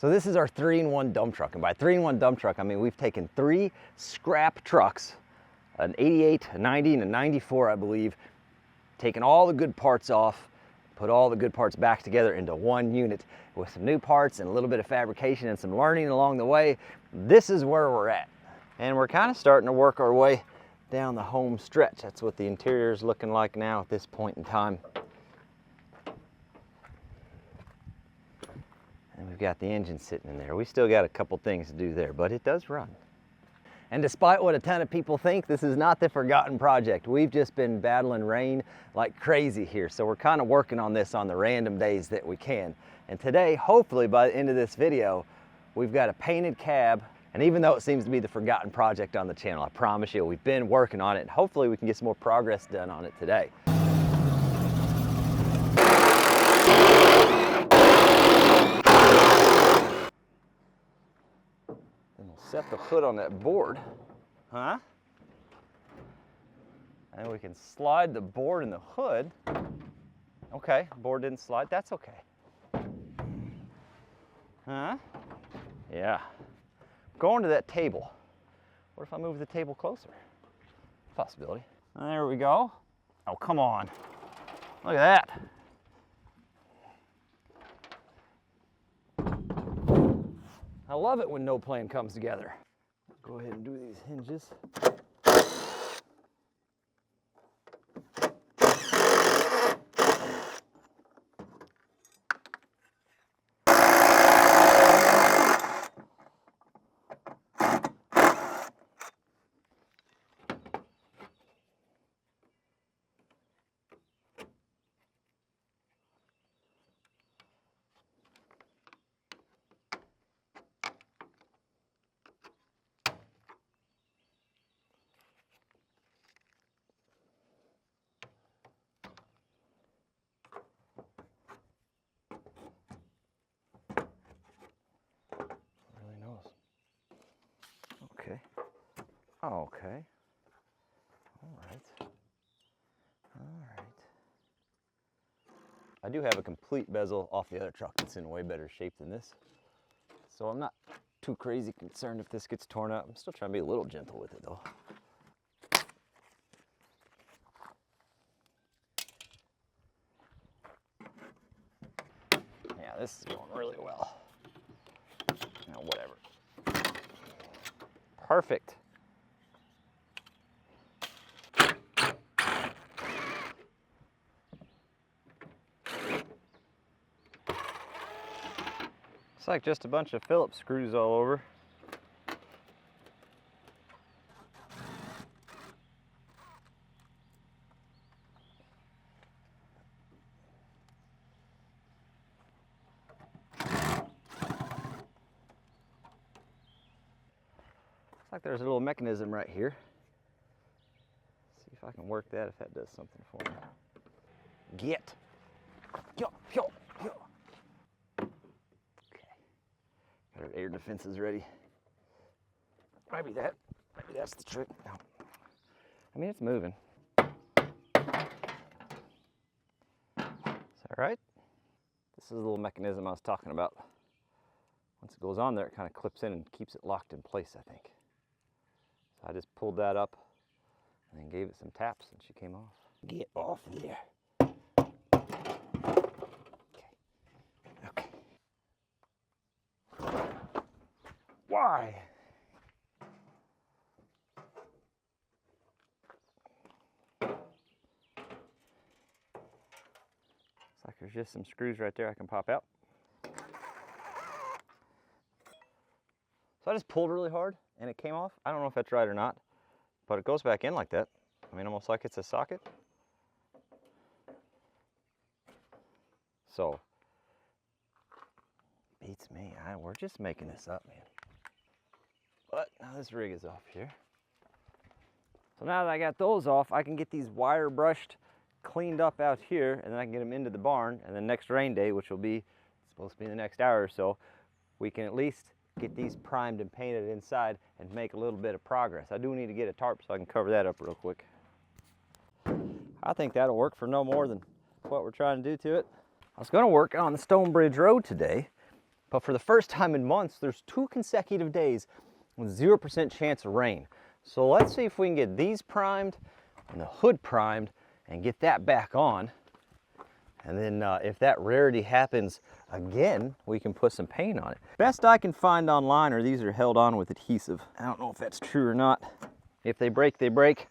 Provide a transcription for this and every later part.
So this is our 3-in-1 dump truck, and by 3-in-1 dump truck, I mean we've taken 3 scrap trucks, an 88, a 90, and a 94, I believe, taken all the good parts off, put all the good parts back together into one unit with some new parts and a little bit of fabrication and some learning along the way. This is where we're at. And we're kind of starting to work our way down the home stretch. That's what the interior is looking like now at this point in time. And we've got the engine sitting in there. We still got a couple things to do there, but it does run. And despite what a ton of people think, this is not the forgotten project. We've just been battling rain like crazy here. So we're kind of working on this on the random days that we can. And today, hopefully by the end of this video, we've got a painted cab. And even though it seems to be the forgotten project on the channel, I promise you, we've been working on it. And hopefully we can get some more progress done on it today. Set the hood on that board, huh? And we can slide the board and the hood. Okay, board didn't slide, that's okay. Huh? Yeah. Going to that table. What if I move the table closer? Possibility. There we go. Oh, come on. Look at that. I love it when no plan comes together. Go ahead and do these hinges. Okay. Okay. All right. All right. I do have a complete bezel off the other truck that's in way better shape than this. So I'm not too crazy concerned if this gets torn up. I'm still trying to be a little gentle with it though. Yeah, this is going really well. Now, whatever. Perfect. It's like just a bunch of Phillips screws all over. Looks like there's a little mechanism right here. See if I can work that, if that does something for me. Get. Yo, yo, yo. Okay. Got our air defenses ready. Maybe that's the trick. No. I mean, it's moving. Is that right? This is the little mechanism I was talking about. Once it goes on there, it kind of clips in and keeps it locked in place, I think. So I just pulled that up and then gave it some taps and she came off. Get off there. Okay. Why? Looks like there's just some screws right there I can pop out. So I just pulled really hard and it came off. I don't know if that's right or not, but it goes back in like that. I mean, almost like it's a socket. So, beats me. We're just making this up, man. But now this rig is off here. So now that I got those off, I can get these wire brushed, cleaned up out here, and then I can get them into the barn. And then next rain day, which will be supposed to be the next hour or so, we can at least get these primed and painted inside and make a little bit of progress. I do need to get a tarp so I can cover that up real quick. I think that'll work for no more than what we're trying to do to it. I was going to work on the Stonebridge Road today, But for the first time in months, there's 2 consecutive days with 0% chance of rain. So let's see if we can get these primed and the hood primed and get that back on. And then if that rarity happens again, we can put some paint on it. Best I can find online are these are held on with adhesive. I don't know if that's true or not. If they break, they break.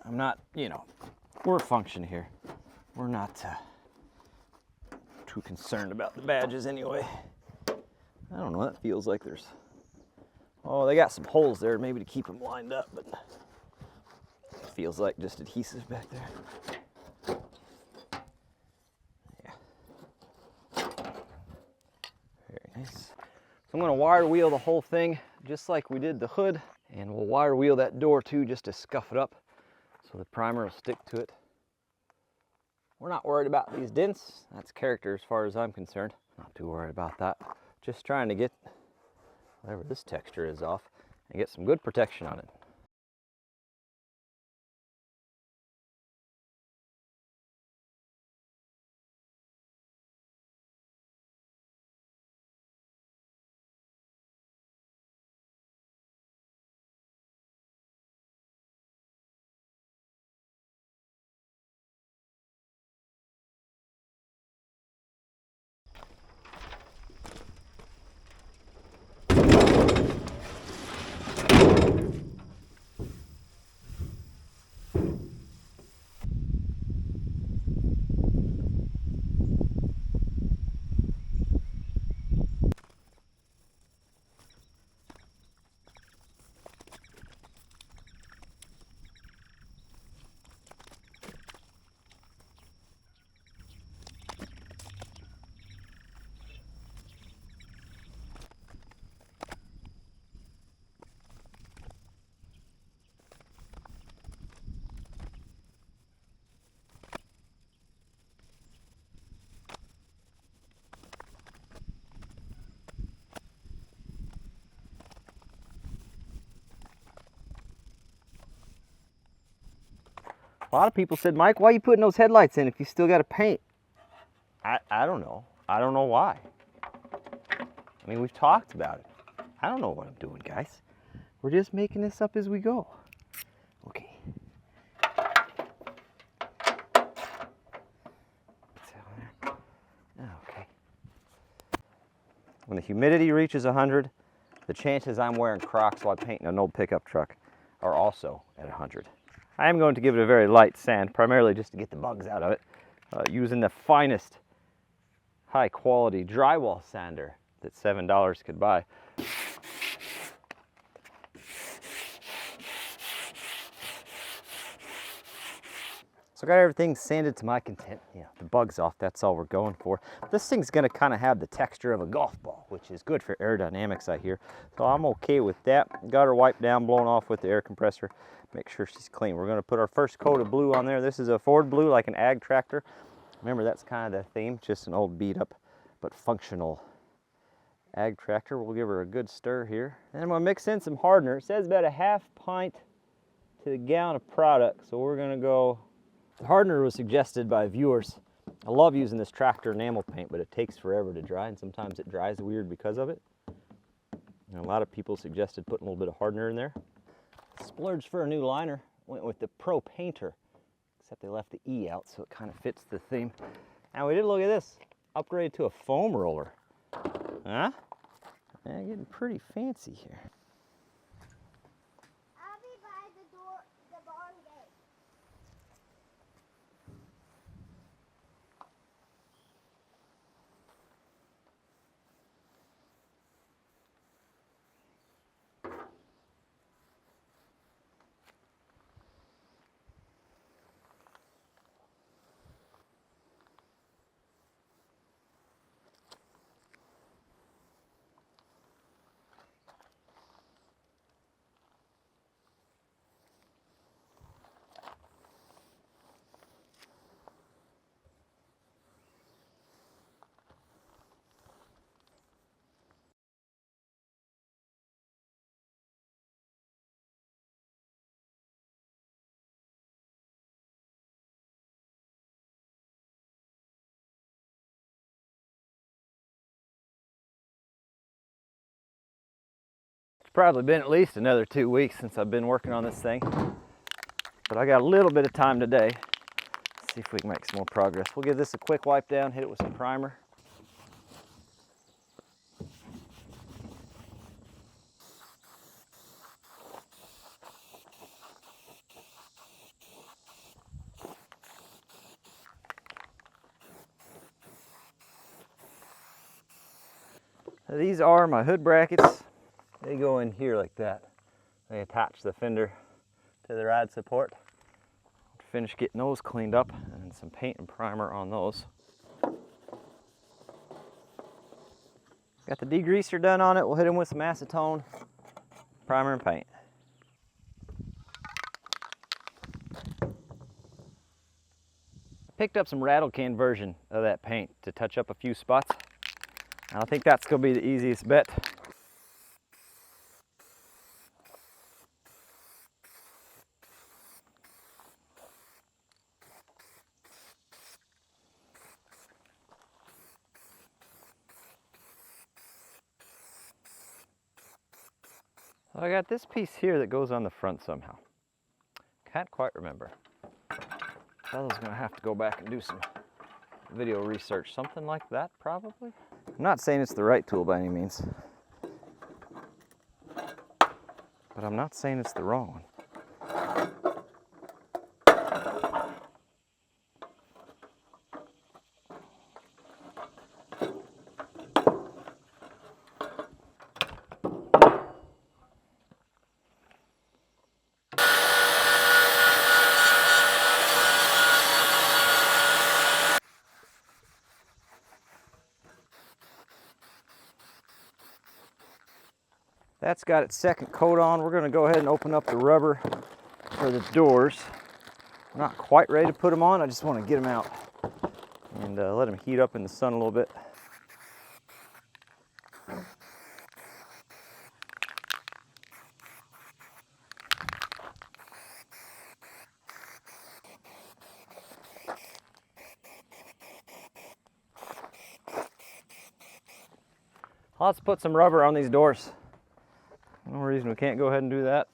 I'm not, you know, we're function here. We're not too concerned about the badges anyway. I don't know, that feels like there's, oh, they got some holes there maybe to keep them lined up, but it feels like just adhesive back there. Yeah. Very nice. So I'm gonna wire wheel the whole thing just like we did the hood, and we'll wire wheel that door too just to scuff it up so the primer will stick to it. We're not worried about these dents. That's character as far as I'm concerned. Not too worried about that. Just trying to get whatever this texture is off and get some good protection on it. A lot of people said, Mike, why are you putting those headlights in if you still got to paint? I don't know. I don't know why. I mean, we've talked about it. I don't know what I'm doing, guys. We're just making this up as we go. Okay. Okay. When the humidity reaches 100, the chances I'm wearing Crocs while painting an old pickup truck are also at 100. I am going to give it a very light sand, primarily just to get the bugs out of it, using the finest high quality drywall sander that $7 could buy. So I got everything sanded to my content. Yeah, the bugs off, that's all we're going for. This thing's gonna kind of have the texture of a golf ball, which is good for aerodynamics, I hear. So I'm okay with that. Got her wiped down, blown off with the air compressor. Make sure she's clean. We're gonna put our first coat of blue on there. This is a Ford blue, like an ag tractor. Remember, that's kind of the theme, just an old beat up, but functional ag tractor. We'll give her a good stir here. And I'm gonna mix in some hardener. It says about a half pint to the gallon of product. So we're gonna go, the hardener was suggested by viewers. I love using this tractor enamel paint, but it takes forever to dry, and sometimes it dries weird because of it. And a lot of people suggested putting a little bit of hardener in there. Splurged for a new liner, went with the Pro Painter, except they left the E out, so it kind of fits the theme. Now we did look at this, upgraded to a foam roller. Huh? Yeah, getting pretty fancy here. I'll be by the door, the barn gate. Probably been at least another 2 weeks since I've been working on this thing. But I got a little bit of time today. Let's see if we can make some more progress. We'll give this a quick wipe down, hit it with some primer. Now, these are my hood brackets. They go in here like that. They attach the fender to the rad support. Finish getting those cleaned up and some paint and primer on those. Got the degreaser done on it. We'll hit them with some acetone, primer and paint. I picked up some rattle can version of that paint to touch up a few spots. I think that's gonna be the easiest bet. I got this piece here that goes on the front somehow. Can't quite remember. Fella's gonna have to go back and do some video research. Something like that, probably. I'm not saying it's the right tool by any means, but I'm not saying it's the wrong one. That's got its second coat on. We're going to go ahead and open up the rubber for the doors. I'm not quite ready to put them on. I just want to get them out and let them heat up in the sun a little bit. Let's put some rubber on these doors. No reason we can't go ahead and do that.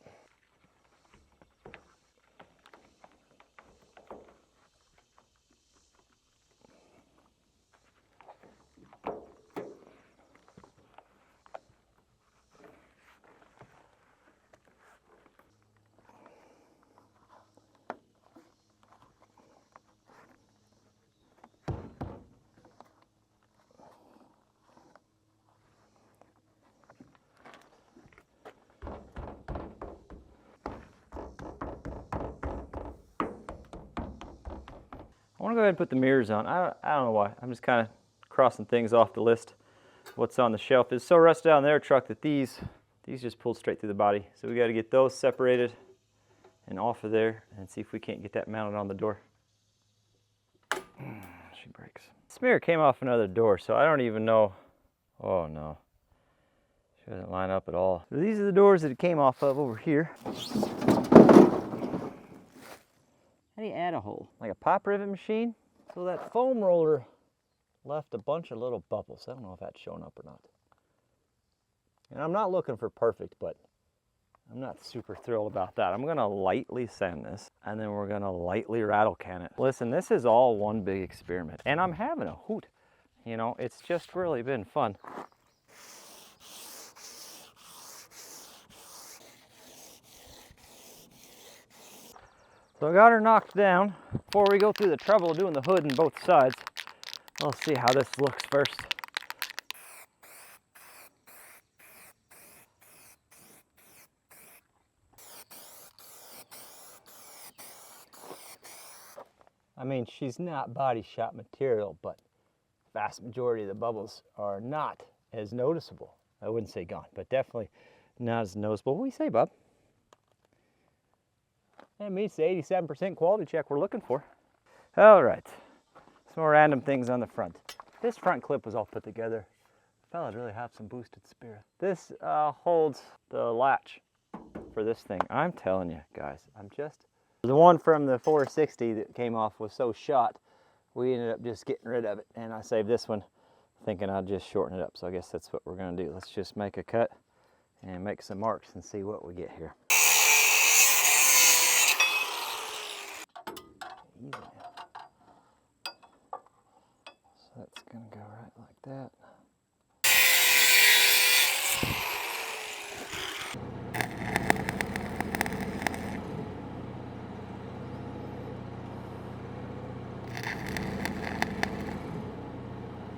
I want to go ahead and put the mirrors on. I don't know why. I'm just kind of crossing things off the list. What's on the shelf is so rusted out in their truck that these just pulled straight through the body. So we got to get those separated and off of there and see if we can't get that mounted on the door. She breaks. This mirror came off another door, so I don't even know. Oh no. She doesn't line up at all. So these are the doors that it came off of over here. How do you add a hole? Like a pop rivet machine? So that foam roller left a bunch of little bubbles. I don't know if that's showing up or not. And I'm not looking for perfect, but I'm not super thrilled about that. I'm gonna lightly sand this, and then we're gonna lightly rattle can it. Listen, this is all one big experiment, and I'm having a hoot. You know, it's just really been fun. So I got her knocked down. Before we go through the trouble of doing the hood and both sides, let's see how this looks first. I mean, she's not body shop material, but vast majority of the bubbles are not as noticeable. I wouldn't say gone, but definitely not as noticeable. What do you say, Bob? That meets the 87% quality check we're looking for. All right, some more random things on the front. This front clip was all put together. Fella's really have some boosted spirit. This holds the latch for this thing. I'm telling you guys, the one from the 460 that came off was so shot, we ended up just getting rid of it. And I saved this one thinking I'd just shorten it up. So I guess that's what we're gonna do. Let's just make a cut and make some marks and see what we get here. Easy now. So that's gonna go right like that.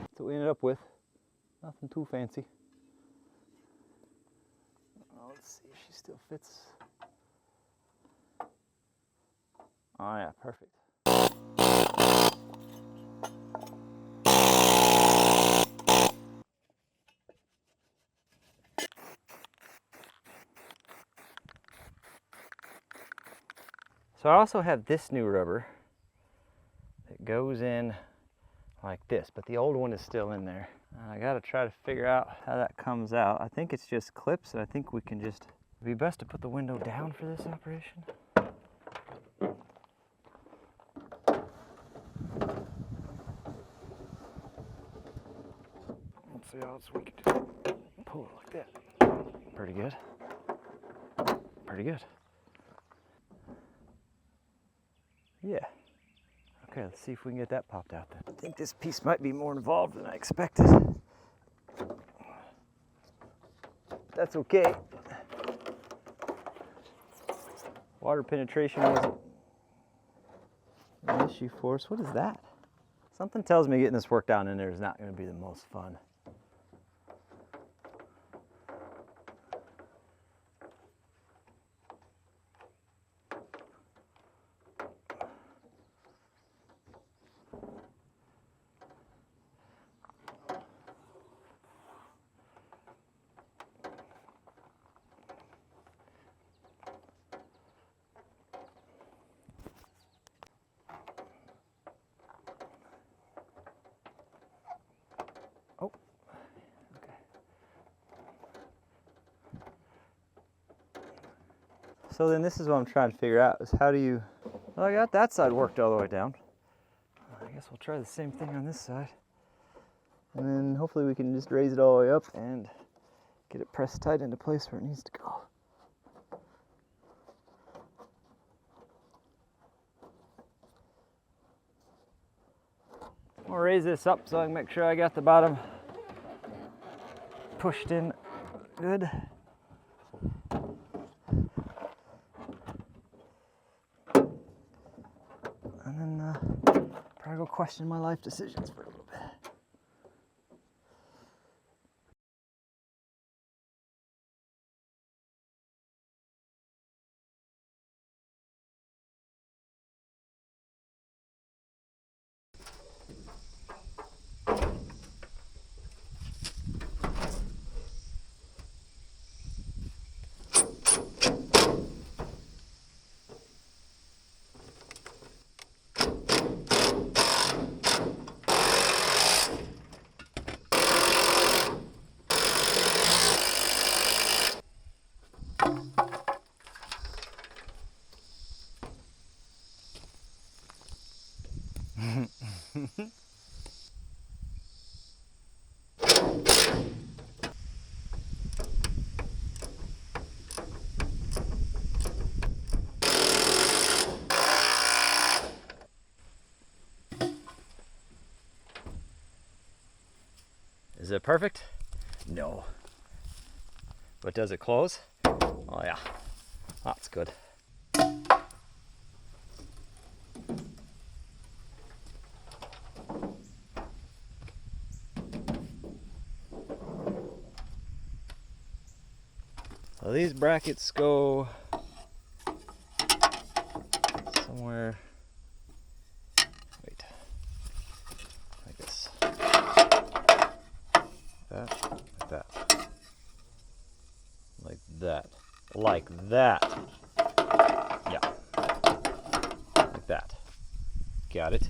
That's what we ended up with. Nothing too fancy. Oh, let's see if she still fits. Oh yeah, perfect. So I also have this new rubber that goes in like this, but the old one is still in there. I gotta try to figure out how that comes out. I think it's just clips, and I think we can just, it'd be best to put the window down for this operation. Let's see how else we can do it. Pull it like that. Pretty good. Pretty good. Yeah. Okay, let's see if we can get that popped out then. I think this piece might be more involved than I expected. That's okay. Water penetration wasn't an issue for us. What is that? Something tells me getting this work down in there is not going to be the most fun. Oh, okay. So then this is what I'm trying to figure out is how do you, well, I got that side worked all the way down. I guess we'll try the same thing on this side. And then hopefully we can just raise it all the way up and get it pressed tight into place where it needs to go. I'll raise this up so I can make sure I got the bottom pushed in good. And then probably go question my life decisions for a little bit. Is it perfect? No. But does it close? Oh yeah, that's good. So these brackets go somewhere, wait, like this. Like that. Like that. Yeah. Like that. Got it.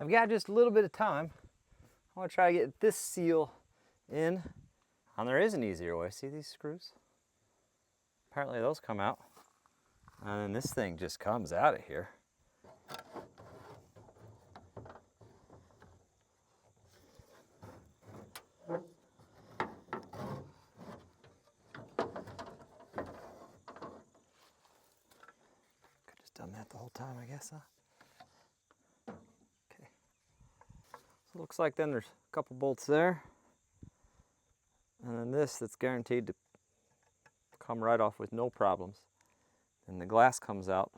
I've got just a little bit of time. I want to try to get this seal in. And there is an easier way. See these screws? Apparently those come out. And then this thing just comes out of here. Could just done that the whole time, I guess, huh? Okay. So it looks like then there's a couple bolts there. And then this that's guaranteed to come right off with no problems. And the glass comes out.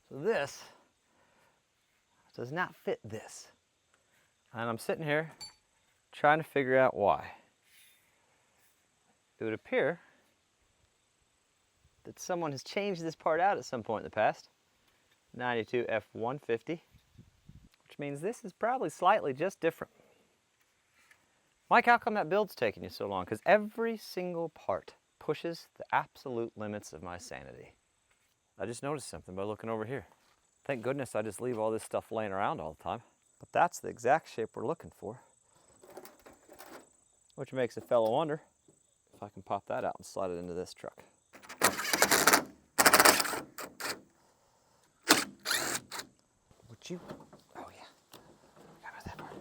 So this does not fit this. And I'm sitting here trying to figure out why. It would appear that someone has changed this part out at some point in the past. 92 F150, which means this is probably slightly just different. Mike, how come that build's taking you so long? Because every single part pushes the absolute limits of my sanity. I just noticed something by looking over here. Thank goodness I just leave all this stuff laying around all the time. But that's the exact shape we're looking for. Which makes a fellow wonder if I can pop that out and slide it into this truck. Would you? Oh yeah, forgot about that part.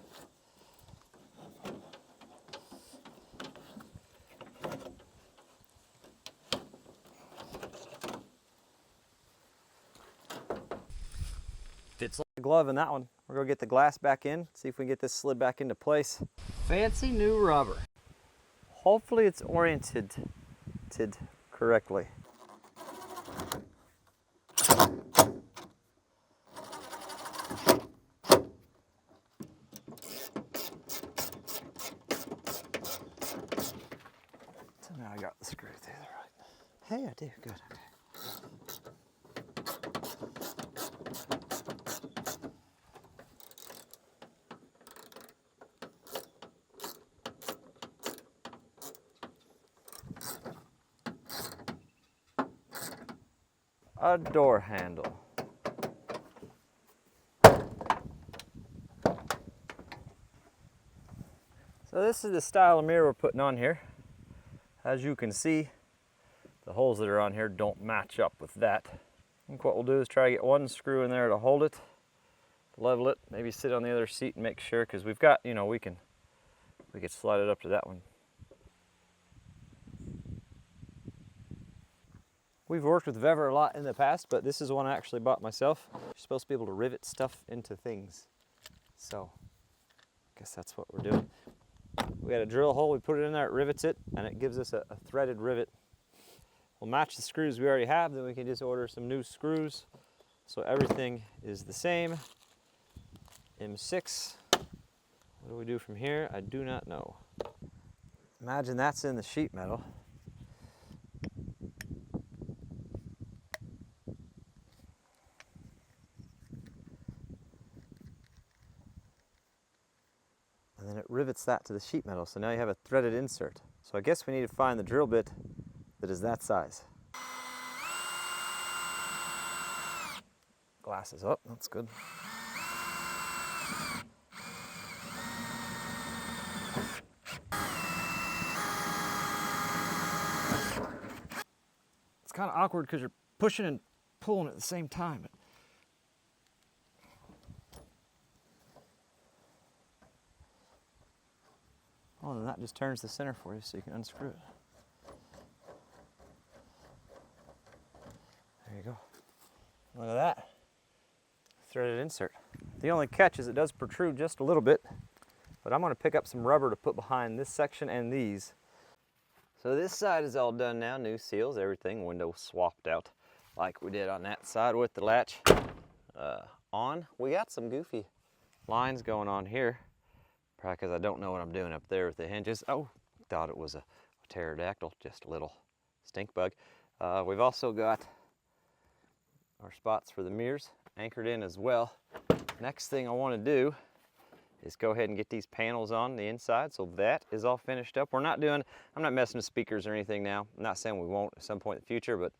Fits like a glove in that one. We're gonna get the glass back in, see if we can get this slid back into place. Fancy new rubber. Hopefully it's oriented correctly. So now I got the screw through there right. Hey, I do, good, okay. A door handle. So this is the style of mirror we're putting on here. As you can see, the holes that are on here don't match up with that. I think what we'll do is try to get one screw in there to hold it, level it, maybe sit on the other seat and make sure, because we've got, you know, we could slide it up to that one. We've worked with Vever a lot in the past, but this is one I actually bought myself. You're supposed to be able to rivet stuff into things. So, I guess that's what we're doing. We got a drill hole, we put it in there, it rivets it, and it gives us a threaded rivet. We'll match the screws we already have, then we can just order some new screws. So everything is the same. M6. What do we do from here? I do not know. Imagine that's in the sheet metal. And then it rivets that to the sheet metal, so now you have a threaded insert. So I guess we need to find the drill bit that is that size. Glass is up, that's good. It's kind of awkward because you're pushing and pulling at the same time. Oh, then that just turns the center for you so you can unscrew it. There you go. Look at that. Threaded insert. The only catch is it does protrude just a little bit, but I'm going to pick up some rubber to put behind this section and these. So this side is all done now, new seals, everything, window swapped out like we did on that side with the latch on. We got some goofy lines going on here. Probably because I don't know what I'm doing up there with the hinges. Oh, thought it was a pterodactyl, just a little stink bug. We've also got our spots for the mirrors anchored in as well. Next thing I want to do is go ahead and get these panels on the inside, so that is all finished up. I'm not messing with speakers or anything now. I'm not saying we won't at some point in the future, but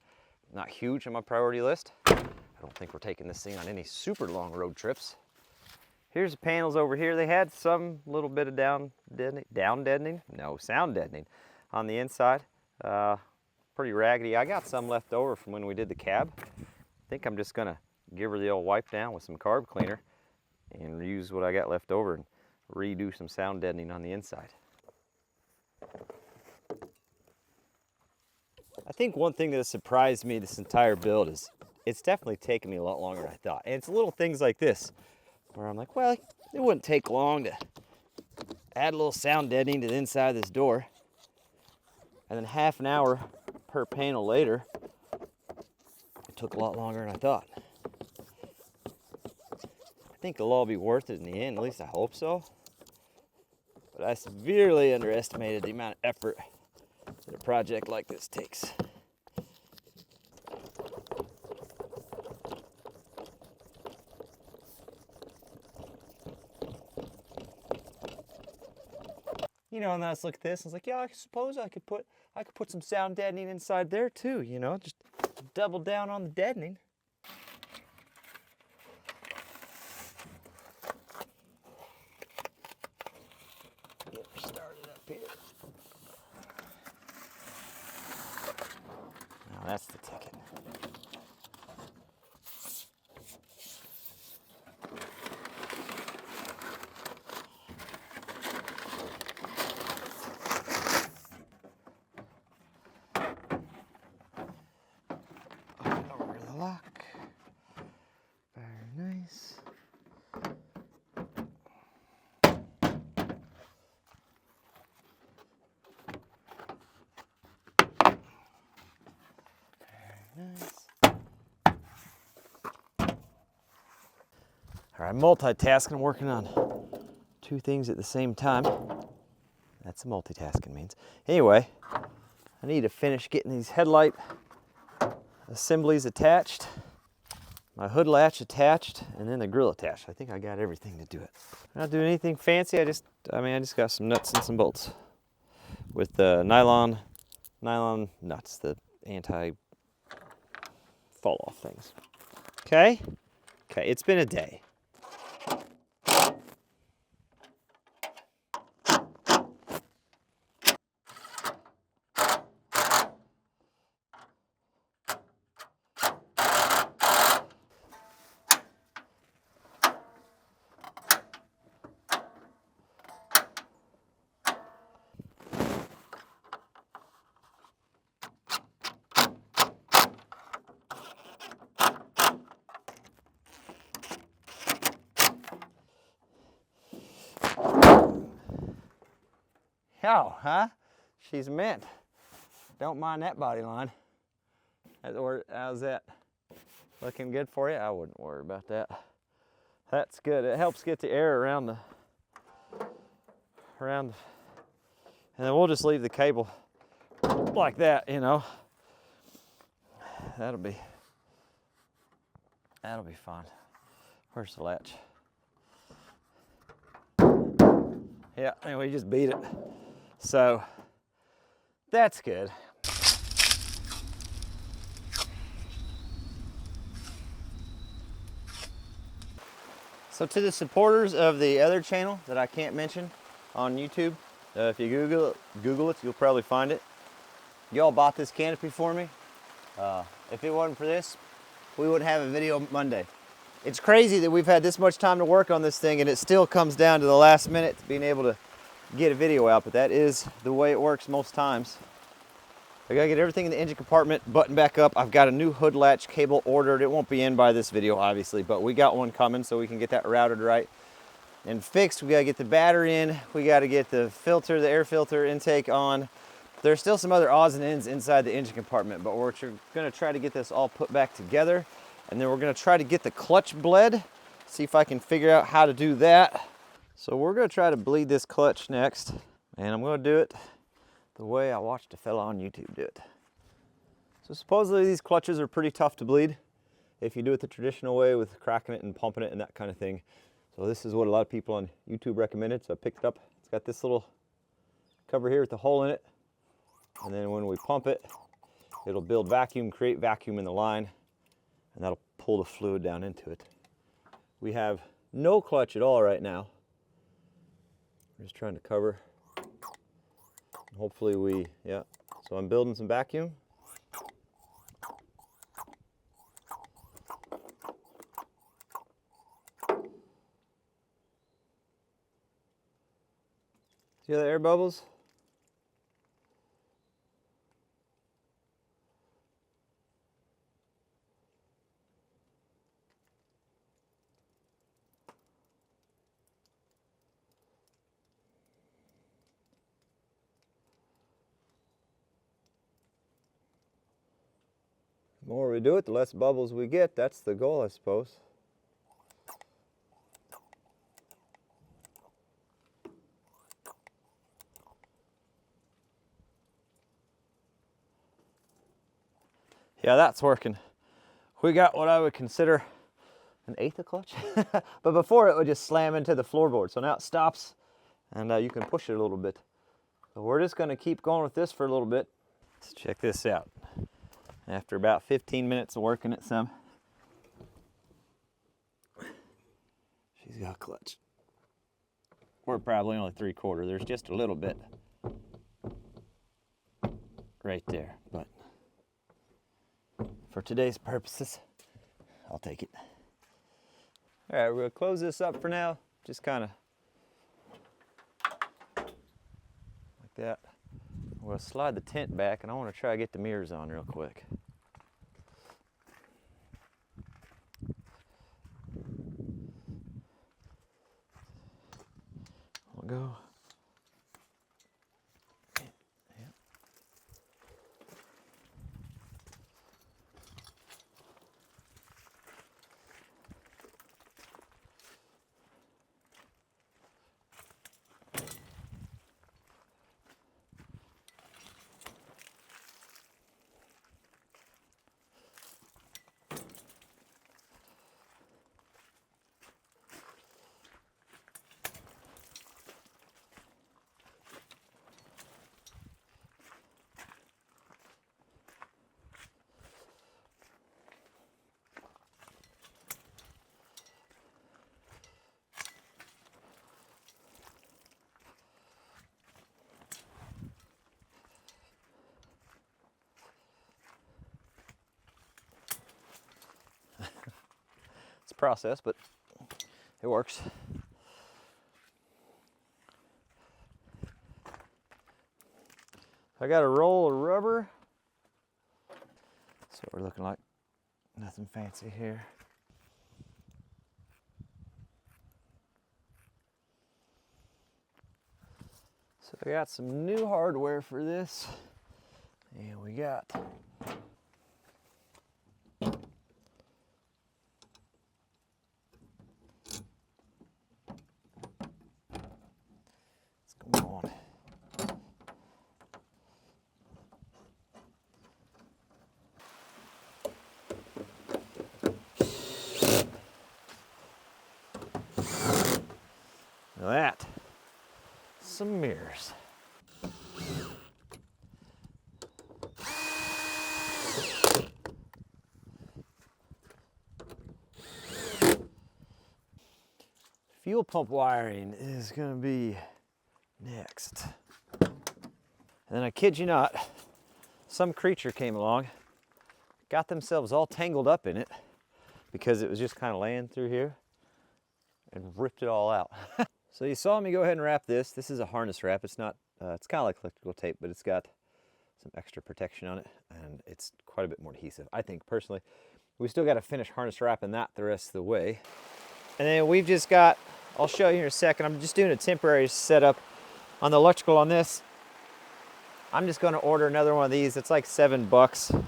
not huge on my priority list. I don't think we're taking this thing on any super long road trips. Here's the panels over here. They had some little bit of sound deadening on the inside. Pretty raggedy. I got some left over from when we did the cab. I think I'm just gonna give her the old wipe down with some carb cleaner and use what I got left over and redo some sound deadening on the inside. I think one thing that has surprised me this entire build is it's definitely taken me a lot longer than I thought. And it's little things like this where I'm like, well, it wouldn't take long to add a little sound deadening to the inside of this door. And then half an hour per panel later, it took a lot longer than I thought. I think it'll all be worth it in the end, at least I hope so. But I severely underestimated the amount of effort that a project like this takes. You know, and I was looking at this, I was like, yeah, I suppose I could put some sound deadening inside there too, you know, just double down on the deadening. Get her started up here. Now that's the ticket. Over the lock. Very nice. Nice. All right, multitasking, working on two things at the same time. That's what multitasking means. Anyway, I need to finish getting these headlight assemblies attached, my hood latch attached, and then the grill attached. I think I got everything to do it. I'm not doing anything fancy. I just got some nuts and some bolts with the nylon nuts, the anti fall off things. Okay, it's been a day. Oh, huh? She's mint. Don't mind that body line. How's that? Looking good for you? I wouldn't worry about that. That's good. It helps get the air around the, and then we'll just leave the cable like that, you know. That'll be fine. Where's the latch? Yeah, anyway, you just beat it. So that's good. So to the supporters of the other channel that I can't mention on YouTube, if you Google it, you'll probably find it. Y'all bought this canopy for me. If it wasn't for this, we wouldn't have a video Monday. It's crazy that we've had this much time to work on this thing and it still comes down to the last minute to being able to get a video out, but that is the way it works most times. I gotta get everything in the engine compartment buttoned back up. I've got a new hood latch cable ordered. It won't be in by this video, obviously, but we got one coming so we can get that routed right and fixed. We gotta get the battery in. We gotta get the filter, the air filter intake on. There's still some other odds and ends inside the engine compartment, but we're gonna try to get this all put back together. And then we're gonna try to get the clutch bled, see if I can figure out how to do that. So we're gonna try to bleed this clutch next, and I'm gonna do it the way I watched a fella on YouTube do it. So supposedly these clutches are pretty tough to bleed if you do it the traditional way with cracking it and pumping it and that kind of thing. So this is what a lot of people on YouTube recommended, so I picked it up. It's got this little cover here with a hole in it, and then when we pump it, it'll build vacuum, create vacuum in the line, and that'll pull the fluid down into it. We have no clutch at all right now. I'm just trying to cover. Hopefully we, yeah. So I'm building some vacuum. See the air bubbles? The more we do it, the less bubbles we get. That's the goal, I suppose. Yeah, that's working. We got what I would consider an eighth of clutch. But before it would just slam into the floorboard. So now it stops and you can push it a little bit. So we're just gonna keep going with this for a little bit. Let's check this out. After about 15 minutes of working it some, she's got clutch. We're probably only 3/4. There's just a little bit right there, but for today's purposes, I'll take it. All right, we're gonna close this up for now. Just kind of like that. We'll slide the tent back, and I want to try to get the mirrors on real quick. We'll go. It's a process, but it works. I got a roll of rubber. That's what we're looking like. Nothing fancy here. So I got some new hardware for this. And we got what's going on. Now that, some mirrors. Fuel pump wiring is going to be next. And then I kid you not, some creature came along, got themselves all tangled up in it because it was just kind of laying through here and ripped it all out. So you saw me go ahead and wrap this. This is a harness wrap. It's not, it's kind of like electrical tape, but it's got some extra protection on it and it's quite a bit more adhesive, I think personally. We still got to finish harness wrapping that the rest of the way. And then we've just got, I'll show you in a second, I'm just doing a temporary setup on the electrical on this. I'm just going to order another one of these. It's like $7.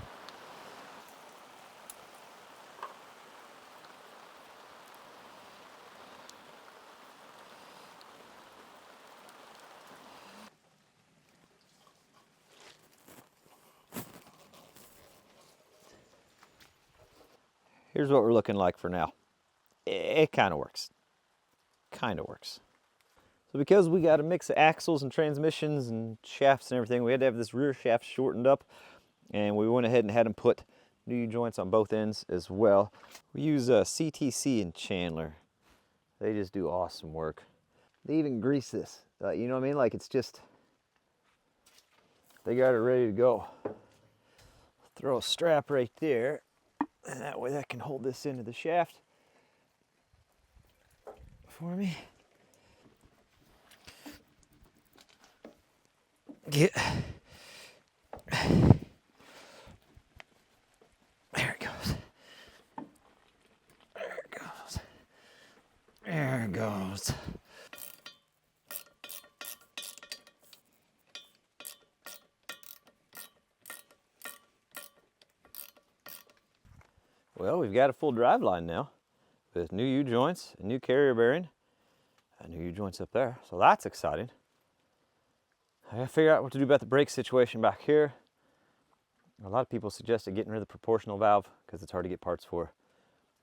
Here's what we're looking like for now. It kind of works. Kind of works. So because we got a mix of axles and transmissions and shafts and everything, we had to have this rear shaft shortened up, and we went ahead and had them put new joints on both ends as well. We use CTC and Chandler. They just do awesome work. They even grease this. You know what I mean? Like it's just, they got it ready to go. Throw a strap right there, and that way that can hold this into the shaft for me. Get. There it goes. There it goes. There it goes. Well, we've got a full drive line now with new U-joints, a new carrier bearing, and new U-joints up there. So that's exciting. I gotta figure out what to do about the brake situation back here. A lot of people suggested getting rid of the proportional valve because it's hard to get parts for,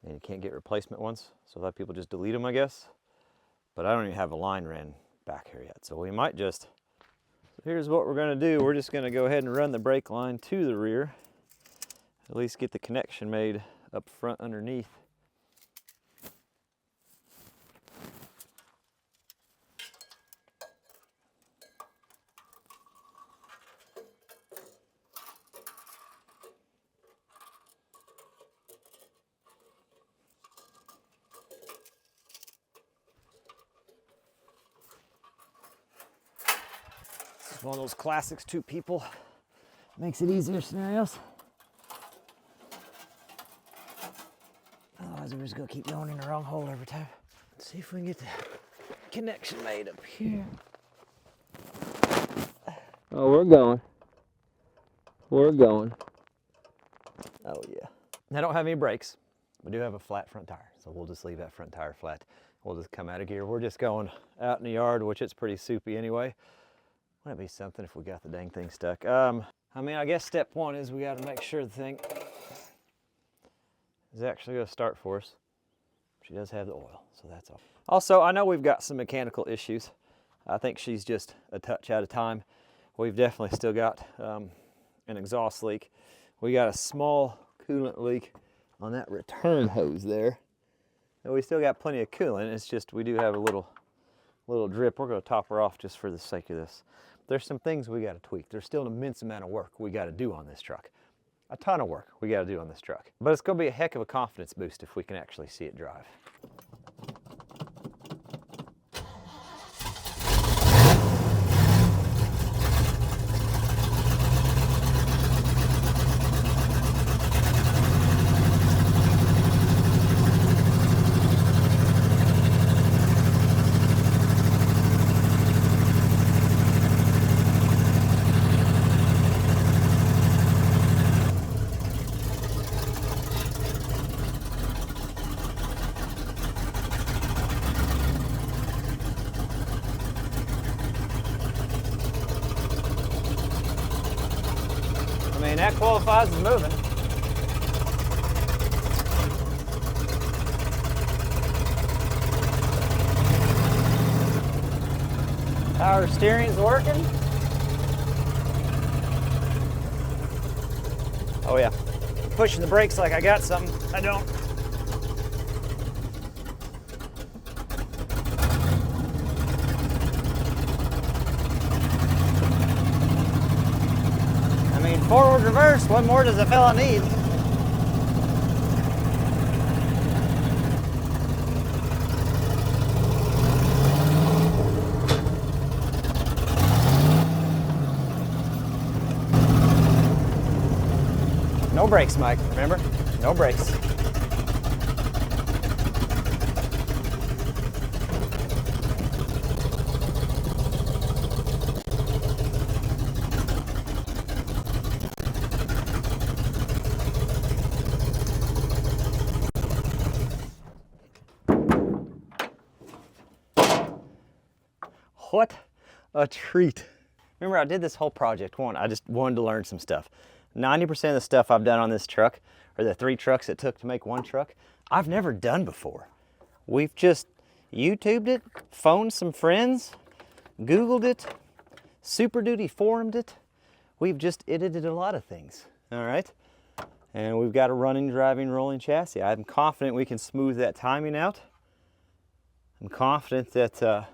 and you can't get replacement ones. So a lot of people just delete them, I guess. But I don't even have a line ran back here yet. So we might just, so here's what we're gonna do. We're just gonna go ahead and run the brake line to the rear. At least get the connection made up front underneath. This is one of those classics, two people. Makes it easier scenarios. Otherwise, we're just gonna keep going in the wrong hole every time. Let's see if we can get the connection made up here. Oh, we're going. We're going. Oh yeah. I don't have any brakes. We do have a flat front tire, so we'll just leave that front tire flat. We'll just come out of gear. We're just going out in the yard, which it's pretty soupy anyway. Wouldn't it be something if we got the dang thing stuck? I mean, I guess step one is we got to make sure the thing is actually going to start for us. She does have the oil, so that's all. Also, I know we've got some mechanical issues. I think she's just a touch out of time. We've definitely still got an exhaust leak. We got a small coolant leak on that return hose there. And we still got plenty of coolant. It's just we do have a little drip. We're going to top her off just for the sake of this. There's some things we got to tweak. There's still an immense amount of work we got to do on this truck. A ton of work we got to do on this truck. But it's going to be a heck of a confidence boost if we can actually see it drive. I mean, that qualifies as moving. Power steering's working. Oh yeah, pushing the brakes like I got something. I don't. I mean, forward reverse, what more does a fella need? No brakes, Mike, remember? No brakes. What a treat. Remember, I did this whole project, I just wanted to learn some stuff. 90% of the stuff I've done on this truck, or the 3 trucks it took to make one truck, I've never done before. We've just YouTubed it, phoned some friends, Googled it, Super Duty forumed it. We've just edited a lot of things, all right? And we've got a running, driving, rolling chassis. I'm confident we can smooth that timing out. I'm confident that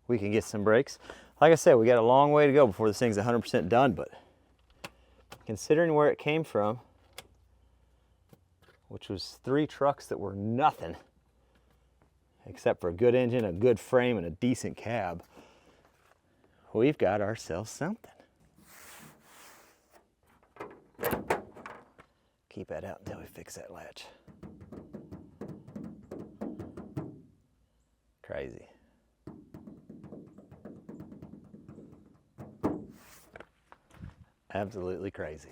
we can get some brakes. Like I said, we got a long way to go before this thing's 100% done, but considering where it came from, which was 3 trucks that were nothing except for a good engine, a good frame, and a decent cab, we've got ourselves something. Keep that out until we fix that latch. Crazy. Absolutely crazy.